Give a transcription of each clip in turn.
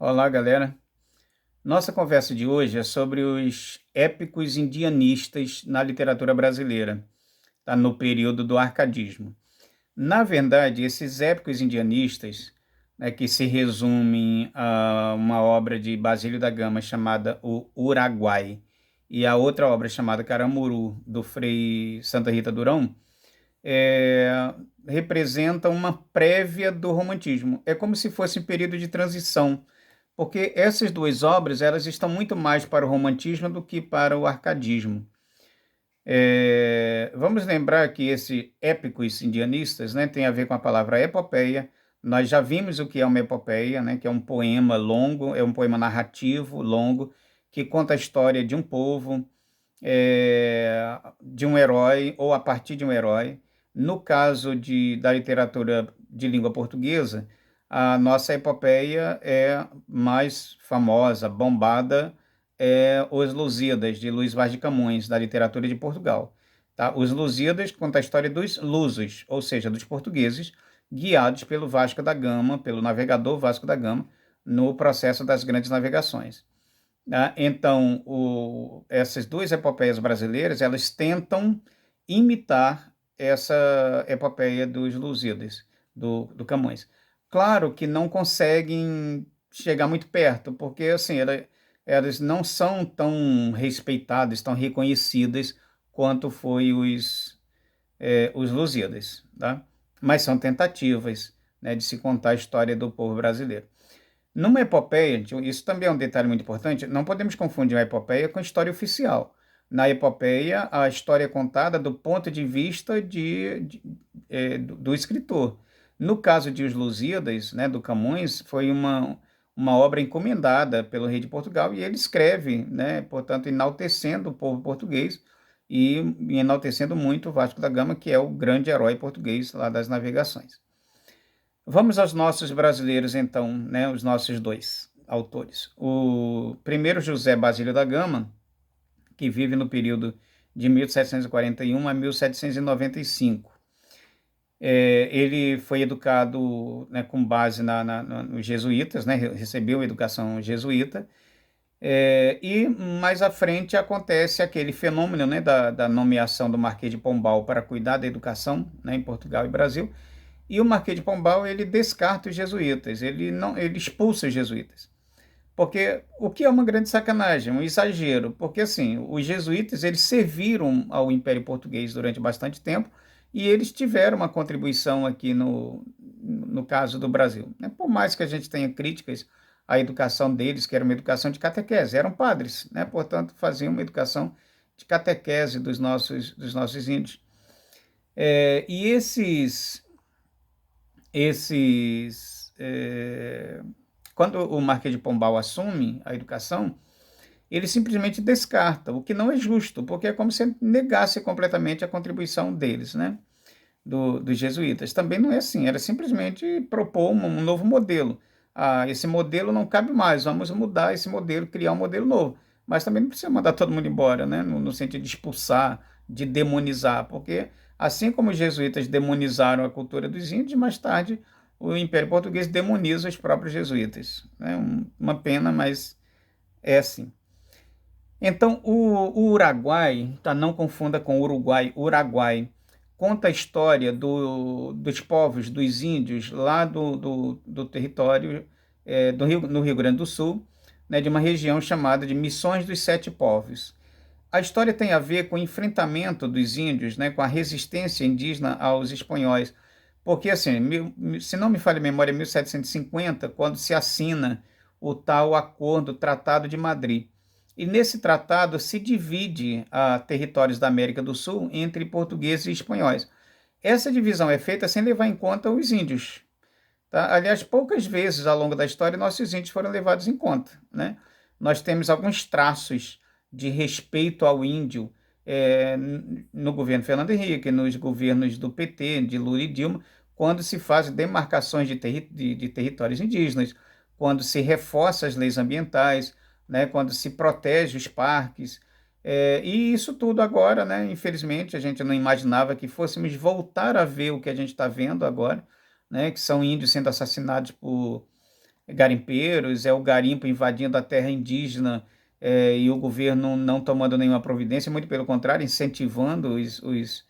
Olá, galera. Nossa conversa de hoje é sobre os épicos indianistas na literatura brasileira, tá? No período do arcadismo. Na verdade, esses épicos indianistas, né, que se resumem a uma obra de Basílio da Gama chamada O Uruguai e a outra obra chamada Caramuru, do Frei Santa Rita Durão, é, representam uma prévia do romantismo. É como se fosse um período de transição, porque essas duas obras elas estão muito mais para o romantismo do que para o arcadismo. Vamos lembrar que esses épicos indianistas, né, tem a ver com a palavra epopeia. Nós já vimos o que é uma epopeia, né, que é um poema longo, é um poema narrativo longo, que conta a história de um povo, de um herói ou a partir de um herói. No caso da literatura de língua portuguesa, a nossa epopeia é mais famosa, bombada, é Os Lusíadas, de Luís Vaz de Camões, da literatura de Portugal. Tá? Os Lusíadas conta a história dos lusos, ou seja, dos portugueses, guiados pelo Vasco da Gama, pelo navegador Vasco da Gama, no processo das grandes navegações. Né? Então, essas duas epopeias brasileiras, elas tentam imitar essa epopeia dos Lusíadas, do Camões. Claro que não conseguem chegar muito perto, porque assim, elas não são tão respeitadas, tão reconhecidas quanto foi os Lusíadas, tá? Mas são tentativas, né, de se contar a história do povo brasileiro. Numa epopeia, isso também é um detalhe muito importante, não podemos confundir a epopeia com a história oficial. Na epopeia, a história é contada do ponto de vista do escritor. No caso de Os Lusíadas, né, do Camões, foi uma obra encomendada pelo rei de Portugal e ele escreve, né, portanto, enaltecendo o povo português e enaltecendo muito o Vasco da Gama, que é o grande herói português lá das navegações. Vamos aos nossos brasileiros, então, né, os nossos dois autores. O primeiro, José Basílio da Gama, que vive no período de 1741 a 1795. Ele foi educado, né, com base nos jesuítas, né, recebeu educação jesuíta, e mais à frente acontece aquele fenômeno, né, da nomeação do Marquês de Pombal para cuidar da educação, né, em Portugal e Brasil. E o Marquês de Pombal, ele descarta os jesuítas, ele expulsa os jesuítas. Porque o que é uma grande sacanagem, um exagero, porque assim, os jesuítas, eles serviram ao Império Português durante bastante tempo e eles tiveram uma contribuição aqui no caso do Brasil. Né? Por mais que a gente tenha críticas à educação deles, que era uma educação de catequese, eram padres, né? Portanto, faziam uma educação de catequese dos nossos índios. E quando o Marquês de Pombal assume a educação, ele simplesmente descarta, o que não é justo, porque é como se negasse completamente a contribuição deles, né, dos jesuítas. Também não é assim, era simplesmente propor um novo modelo. Esse modelo não cabe mais, vamos mudar esse modelo, criar um modelo novo. Mas também não precisa mandar todo mundo embora, né, no sentido de expulsar, de demonizar, porque assim como os jesuítas demonizaram a cultura dos índios, mais tarde o Império Português demoniza os próprios jesuítas. É uma pena, mas é assim. Então, o Uruguai, tá, não confunda com Uruguai, Uruguai, conta a história dos povos, dos índios, lá do território no Rio Grande do Sul, né, de uma região chamada de Missões dos Sete Povos. A história tem a ver com o enfrentamento dos índios, né, com a resistência indígena aos espanhóis. Porque, assim, se não me falha a memória, 1750, quando se assina o tal acordo, Tratado de Madrid. E nesse tratado se divide territórios da América do Sul entre portugueses e espanhóis. Essa divisão é feita sem levar em conta os índios. Tá? Aliás, poucas vezes ao longo da história nossos índios foram levados em conta. Né? Nós temos alguns traços de respeito ao índio no governo Fernando Henrique, nos governos do PT, de Lula e Dilma, quando se fazem demarcações de territórios indígenas, quando se reforça as leis ambientais, né, quando se protege os parques. E isso tudo agora, né, infelizmente, a gente não imaginava que fôssemos voltar a ver o que a gente está vendo agora, né, que são índios sendo assassinados garimpeiros, é o garimpo invadindo a terra indígena, e o governo não tomando nenhuma providência, muito pelo contrário, incentivando os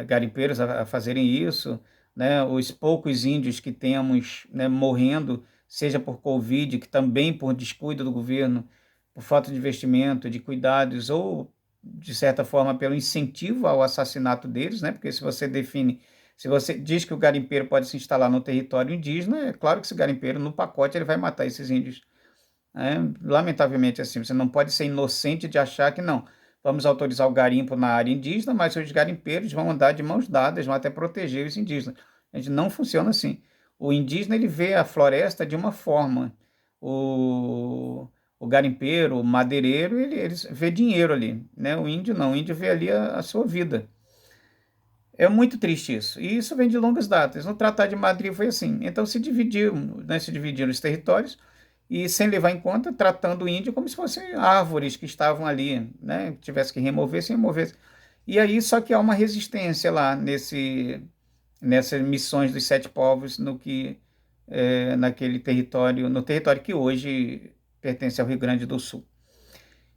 garimpeiros a fazerem isso, né? Os poucos índios que temos, né, morrendo, seja por Covid, que também por descuido do governo, por falta de investimento, de cuidados, ou de certa forma pelo incentivo ao assassinato deles, né? Porque se você diz que o garimpeiro pode se instalar no território indígena, é claro que esse garimpeiro, no pacote, ele vai matar esses índios, né? Lamentavelmente assim, você não pode ser inocente de achar que não. Vamos autorizar o garimpo na área indígena, mas os garimpeiros vão andar de mãos dadas, vão até proteger os indígenas. A gente não funciona assim. O indígena ele vê a floresta de uma forma. O, o garimpeiro, o madeireiro, ele vê dinheiro ali, né? O índio não, o índio vê ali a sua vida. É muito triste isso. E isso vem de longas datas. No Tratado de Madrid foi assim. Então se dividiram os territórios e sem levar em conta, tratando o índio como se fossem árvores que estavam ali, né? Tivesse que remover, se removesse. E aí, só que há uma resistência lá nessas missões dos sete povos naquele território, no território que hoje pertence ao Rio Grande do Sul.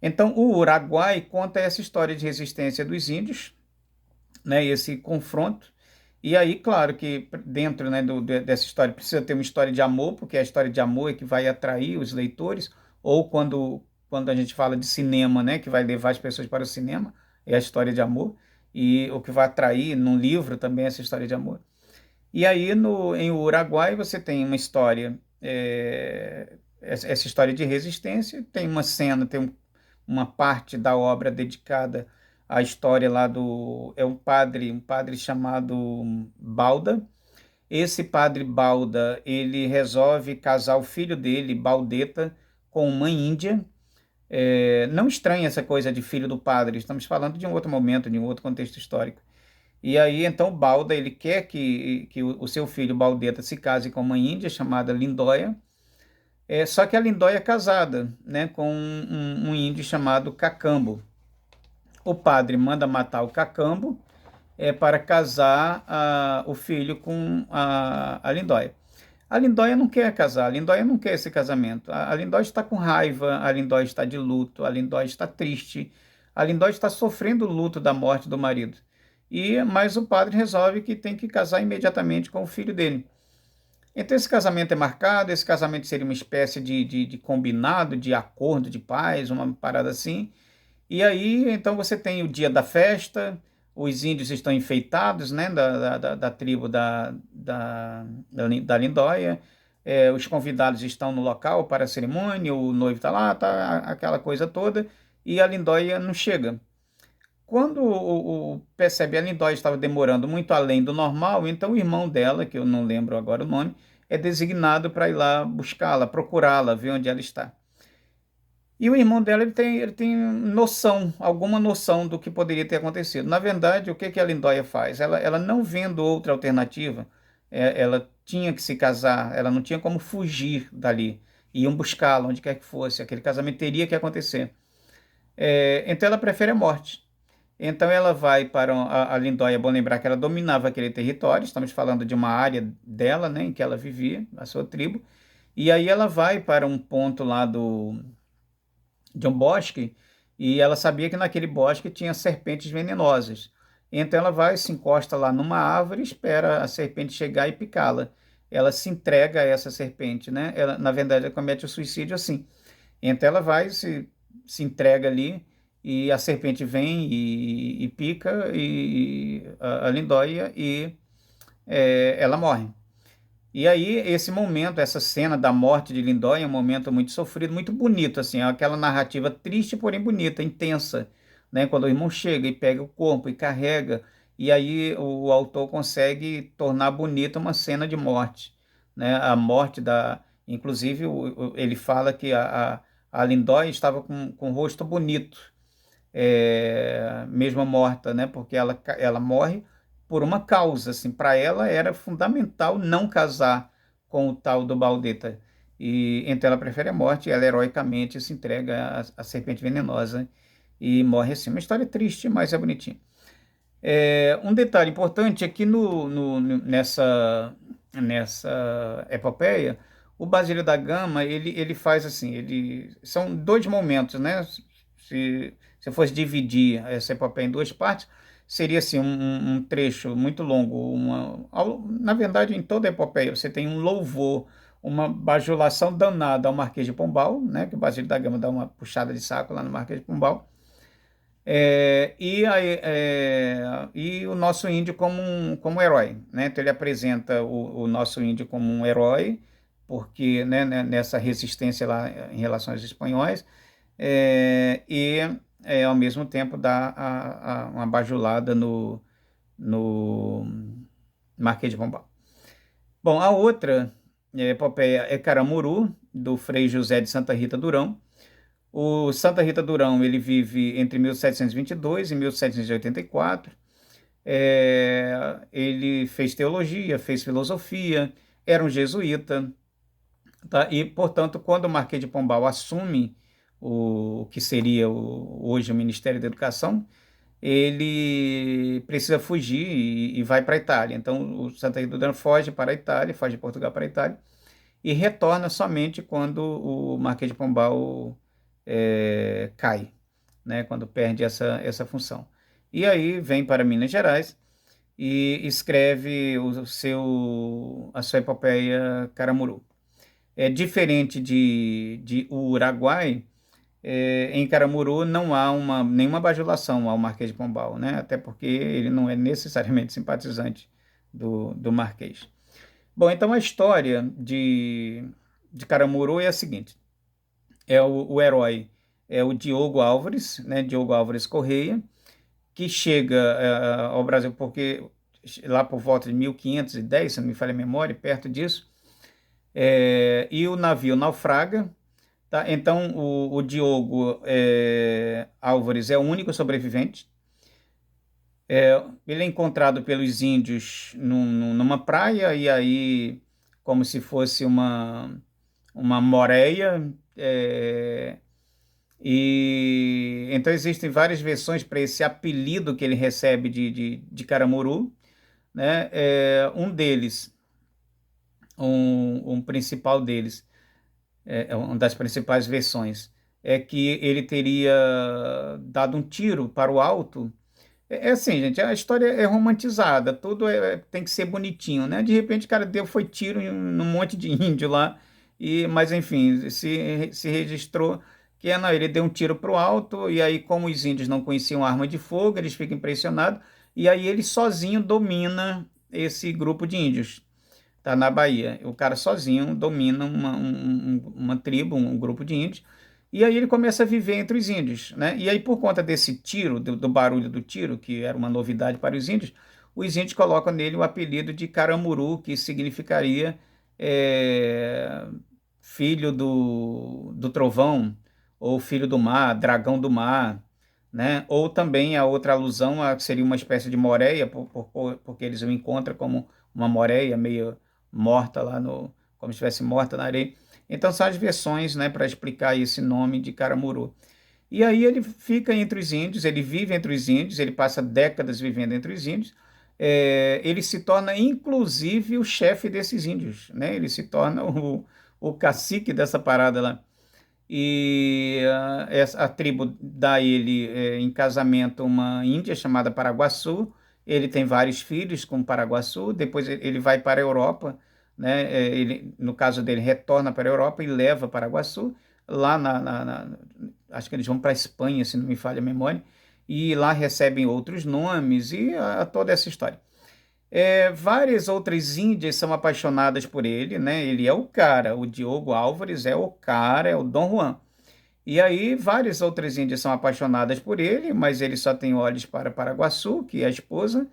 Então, o Uruguai conta essa história de resistência dos índios, né, esse confronto. E aí, claro que dentro, né, dessa história precisa ter uma história de amor, porque a história de amor é que vai atrair os leitores, ou quando a gente fala de cinema, né, que vai levar as pessoas para o cinema, é a história de amor, e o que vai atrair num livro também é essa história de amor. E aí, em Uruguai, você tem uma história, essa história de resistência, tem uma cena, uma parte da obra dedicada à história lá é um padre chamado Balda. Esse padre Balda, ele resolve casar o filho dele, Baldeta, com uma índia. Não estranha essa coisa de filho do padre, estamos falando de um outro momento, de um outro contexto histórico. E aí, então, Balda, ele quer que o seu filho, Baldeta, se case com uma índia chamada Lindóia, só que a Lindóia é casada, né, com um índio chamado Cacambo. O padre manda matar o Cacambo para casar o filho com a Lindóia. A Lindóia não quer casar, a Lindóia não quer esse casamento. A Lindóia está com raiva, a Lindóia está de luto, a Lindóia está triste, a Lindóia está sofrendo o luto da morte do marido. Mas o padre resolve que tem que casar imediatamente com o filho dele. Então esse casamento é marcado, esse casamento seria uma espécie de combinado, de acordo de paz, uma parada assim. E aí, então você tem o dia da festa, os índios estão enfeitados, né, da tribo da Lindóia, os convidados estão no local para a cerimônia, o noivo está lá, tá, aquela coisa toda, e a Lindóia não chega. Quando percebe a Lindóia estava demorando muito além do normal, então o irmão dela, que eu não lembro agora o nome, é designado para ir lá buscá-la, procurá-la, ver onde ela está. E o irmão dela ele tem noção, alguma noção do que poderia ter acontecido. Na verdade, o que a Lindóia faz? Ela não vendo outra alternativa, ela tinha que se casar, ela não tinha como fugir dali. Iam buscá-la onde quer que fosse, aquele casamento teria que acontecer. Então ela prefere a morte. Então ela vai para a Lindóia, é bom lembrar que ela dominava aquele território, estamos falando de uma área dela, né, em que ela vivia, a sua tribo, e aí ela vai para um ponto lá de um bosque, e ela sabia que naquele bosque tinha serpentes venenosas. Então ela vai, se encosta lá numa árvore, espera a serpente chegar e picá-la. Ela se entrega a essa serpente, né? Ela, na verdade, ela comete o suicídio assim. Então ela vai, se entrega ali, e a serpente vem e pica a Lindóia, e ela morre. E aí, esse momento, essa cena da morte de Lindóia é um momento muito sofrido, muito bonito, assim, é aquela narrativa triste, porém bonita, intensa, né? Quando o irmão chega e pega o corpo e carrega, e aí o autor consegue tornar bonita uma cena de morte, né? A morte Inclusive, ele fala que a Lindóia estava com o rosto bonito, mesmo morta, né? Porque ela morre por uma causa, assim, para ela era fundamental não casar com o tal do Baldeta. E então ela prefere a morte, e ela heroicamente se entrega à serpente venenosa e morre assim. Uma história triste, mas é bonitinha. Um detalhe importante é que nessa epopeia, O Basílio da Gama, ele faz assim, são dois momentos, né? Se eu fosse dividir essa epopeia em duas partes, seria assim, um trecho muito longo. Na verdade, em toda a epopeia, você tem um louvor, uma bajulação danada ao Marquês de Pombal, né? Que o Basílio da Gama dá uma puxada de saco lá no Marquês de Pombal. E o nosso índio como herói, né? Então ele apresenta o nosso índio como um herói, porque nessa resistência lá em relação aos espanhóis, ao mesmo tempo dá uma bajulada no Marquês de Pombal. Bom, a outra epopeia é Caramuru, do Frei José de Santa Rita Durão. O Santa Rita Durão, ele vive entre 1722 e 1784. Ele fez teologia, fez filosofia, era um jesuíta, tá? E, portanto, quando o Marquês de Pombal assume o que seria hoje o Ministério da Educação, ele precisa fugir e vai para a Itália. Então, o Santa Rita Durão foge para a Itália, foge de Portugal para a Itália, e retorna somente quando o Marquês de Pombal cai, né, quando perde essa função. E aí vem para Minas Gerais e escreve a sua epopeia Caramuru. É diferente de Uruguai. Em Caramuru não há nenhuma bajulação ao Marquês de Pombal, né? Até porque ele não é necessariamente simpatizante do Marquês. Bom, então a história de Caramuru é a seguinte: o herói é o Diogo Álvares, né? Diogo Álvares Correia, que chega ao Brasil porque lá por volta de 1510, se não me falha a memória, perto disso, e o navio naufraga. Tá? Então, o Diogo Álvares é o único sobrevivente. Ele é encontrado pelos índios numa praia, e aí, como se fosse uma moreia. E então, existem várias versões para esse apelido que ele recebe de Caramuru, né? Um deles, um principal deles, uma das principais versões, é que ele teria dado um tiro para o alto. Assim, gente, a história é romantizada, tudo tem que ser bonitinho, né? De repente o cara foi tiro num monte de índio lá, mas enfim, se registrou que não, ele deu um tiro para o alto, e aí como os índios não conheciam arma de fogo, eles ficam impressionados, e aí ele sozinho domina esse grupo de índios. Tá na Bahia. O cara sozinho domina uma tribo, um grupo de índios, e aí ele começa a viver entre os índios, né? E aí, por conta desse tiro, do barulho do tiro, que era uma novidade para os índios colocam nele o apelido de Caramuru, que significaria filho do trovão, ou filho do mar, dragão do mar, né? Ou também a outra alusão seria uma espécie de moreia, porque eles o encontram como uma moreia meio morta lá como se estivesse morta na areia. Então são as versões, né, para explicar esse nome de Caramuru. E aí ele fica entre os índios, ele vive entre os índios, ele passa décadas vivendo entre os índios. Ele se torna inclusive o chefe desses índios, né? Ele se torna o cacique dessa parada lá. E a tribo dá a ele em casamento uma índia chamada Paraguaçu. Ele tem vários filhos com Paraguaçu. Depois ele vai para a Europa, né? Ele, no caso dele, retorna para a Europa e leva Paraguaçu. Lá acho que eles vão para a Espanha, se não me falha a memória, e lá recebem outros nomes e toda essa história. Várias outras índias são apaixonadas por ele, né? Ele é o cara, o Diogo Álvares é o cara, é o Dom Juan. E aí várias outras índias são apaixonadas por ele, mas ele só tem olhos para Paraguaçu, que é a esposa,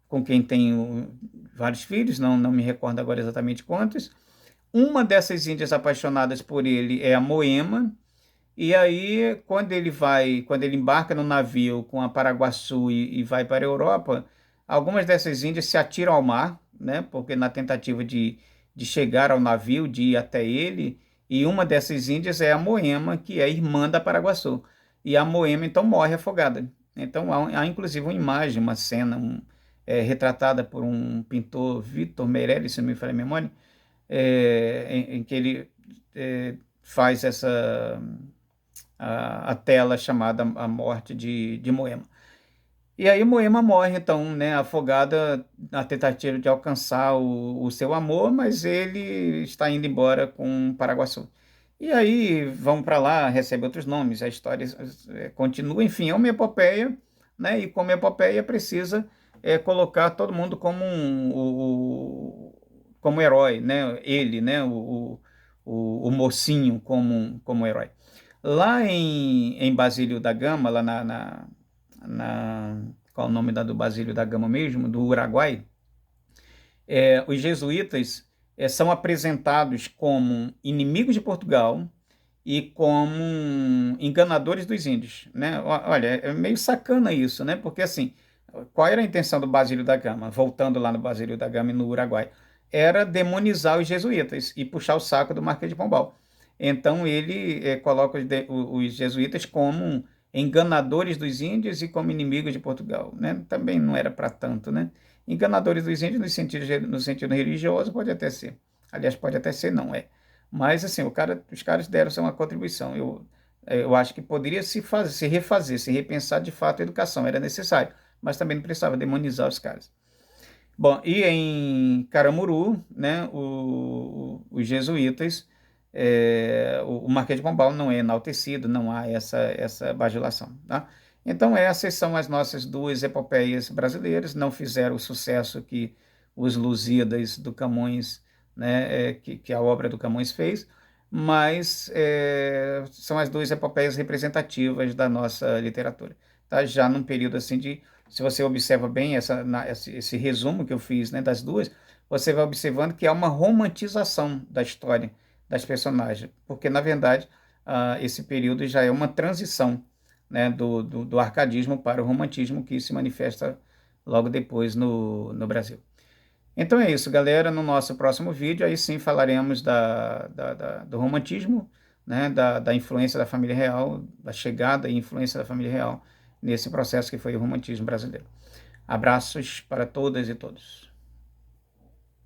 com quem tem vários filhos, não me recordo agora exatamente quantos. Uma dessas índias apaixonadas por ele é a Moema, e aí quando ele embarca no navio com a Paraguaçu e vai para a Europa, algumas dessas índias se atiram ao mar, né? Porque na tentativa de chegar ao navio, de ir até ele, e uma dessas índias é a Moema, que é irmã da Paraguaçu. E a Moema, então, morre afogada. Então, há inclusive uma imagem, uma cena retratada por um pintor, Vitor Meirelles, se não me falha a memória, em que ele faz a tela chamada A Morte de Moema. E aí Moema morre, então, né, afogada na tentativa de alcançar o seu amor, mas ele está indo embora com Paraguaçu. E aí vão para lá, recebe outros nomes, a história continua, enfim, é uma epopeia, né, e como epopeia precisa colocar todo mundo como como herói, né, ele, né, o mocinho como herói. Lá em Basílio da Gama, lá qual é o nome do Basílio da Gama mesmo, do Uruguai, os jesuítas são apresentados como inimigos de Portugal e como enganadores dos índios, né? Olha, é meio sacana isso, né? Porque assim, qual era a intenção do Basílio da Gama, voltando lá no Basílio da Gama e no Uruguai? Era demonizar os jesuítas e puxar o saco do Marquês de Pombal. Então ele coloca os jesuítas como enganadores dos índios e como inimigos de Portugal, né? Também não era para tanto, né? Enganadores dos índios no sentido religioso pode até ser. Aliás, pode até ser, não é. Mas assim, os caras deram uma contribuição. Eu acho que poderia se refazer, se repensar de fato a educação, era necessário, mas também não precisava demonizar os caras. Bom, e em Caramuru, né, os jesuítas, o Marquês de Pombal não é enaltecido, não há essa bajulação, tá? Então essas são as nossas duas epopeias brasileiras, não fizeram o sucesso que os Lusíadas do Camões, né, que a obra do Camões fez, mas são as duas epopeias representativas da nossa literatura, tá? Já num período assim se você observa bem esse resumo que eu fiz, né, das duas, você vai observando que há uma romantização da história das personagens, porque, na verdade, esse período já é uma transição, né, do arcadismo para o romantismo que se manifesta logo depois no Brasil. Então é isso, galera. No nosso próximo vídeo, aí sim falaremos do romantismo, né, da influência da família real, da chegada e influência da família real nesse processo que foi o romantismo brasileiro. Abraços para todas e todos.